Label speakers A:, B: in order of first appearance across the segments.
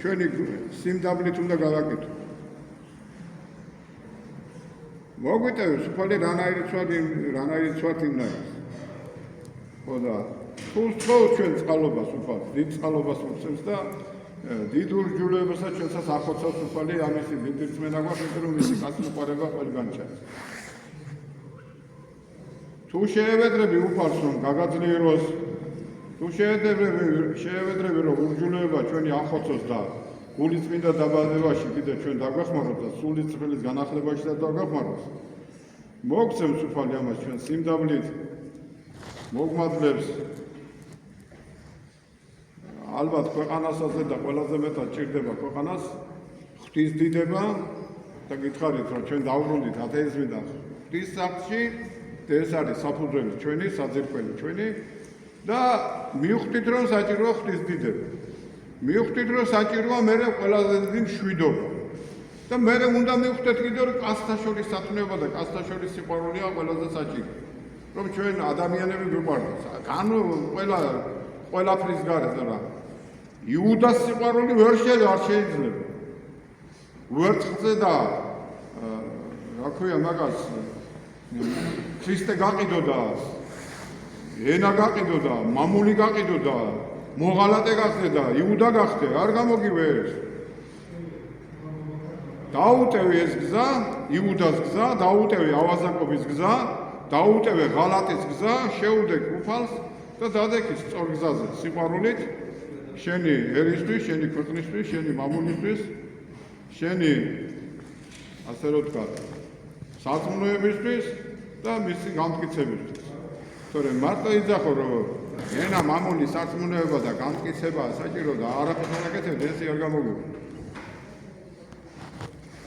A: ჩვენი სიმდაბლით უნდა გავაკეთო. მოგვიტევს უფალი რანაირი ცვათ იმნაირს. ხო და თულს ჩვენ წყალობას უფალს, დიდ წყალობას უწევს და დიდ ურჯულოებასაც ჩვენსაც ახოცავს უფალი ამისი დიდი რწმენა გვაქვს, იმიტომ რომ მისი გასმოყვარება ყველგან ჩანს. თუ შეევედრები უფალს რომ გაგაძლიეროს, თუ შეევედრები რომ ურჯულოება ჩვენი ახოცოს და გულიწმინდა დაბადებაში კიდე ჩვენ დაგვეხმაროთ და სული წრფელის განახლებაში დაგვეხმაროთ. მოგცემს უფალი ამას ჩვენ სიმდაბლით მოგმადლებს ალბათ ქვეყანასაზე და ყველაზე მეტად ჭირდება ქვეყანას ღვთის დიდება და გითხარით რომ ჩვენ დავბრუნდით ათეიზმიდან ღვთის სახლში და ეს არის საფუძველი ჩვენი, საძირკველი ჩვენი და მივხვდით რომ საჭიროა ღვთის დიდება. მივხვდით რომ საჭიროა მერე ყველაზე დიდი მშვიდობა. და მერე უნდა მივხვდეთ კიდევ რომ კაცთა შორის სათნოება და კაცთა შორის სიყვარულია ყველაზე საჭირო. რომ ჩვენ ადამიანები გვიყვარდეს. ყველაფრის გარეთ რა. იუდას სიყვარული ვერ შეიძლება. ვერცხლზე და რა ქვია მაგას ქრისტე გაყიდო და ენა გაყიდო და მამული გაყიდო და მოღალატე გახდე და იუდა გახდე, არ გამოგივე ეს. დაუტევე ეს გზა, იუდას გზა, დაუტევე ავაზაკობის გზა, დაუტევე ღალატის გზა, შეუდეკ უფალს და დადექი სწორ გზაზე, სიყვარულით, შენი ერისთვის, შენი ქვეყნისთვის, შენი მამულისთვის, შენი ასე რომ ვთქვა, სარწმუნოებისთვის და მისი განმტკიცებისთვის. თორემ მარტო იძახო რომ ენა მამული სარწმუნოება და განმტკიცება საჭირო და არაფერს არ აკეთებდი, ეს არ გამოგივი.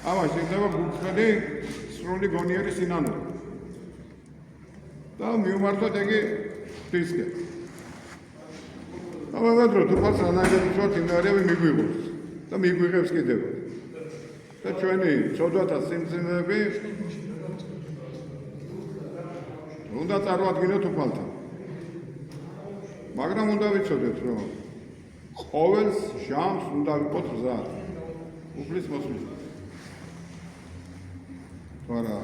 A: ამას შეიძლება გულწრფელი სრული გონიერი სინანული. და მივმართოთ იგი ღვთისკენ. ამავდროულად უფალს რანაირად ვთქვათ, იმდენები მიგვიღოს და მიგვიღებს კიდევ. და ჩვენი ცოდვათა სიმძიმეები უნდა წარმოადგინოთ უფალთან. მაგრამ უნდა ვიცოდეთ, რომ ყოველს ჟამს უნდა ვიყოთ მზად უფლის მოსვლისთვის. Voilà.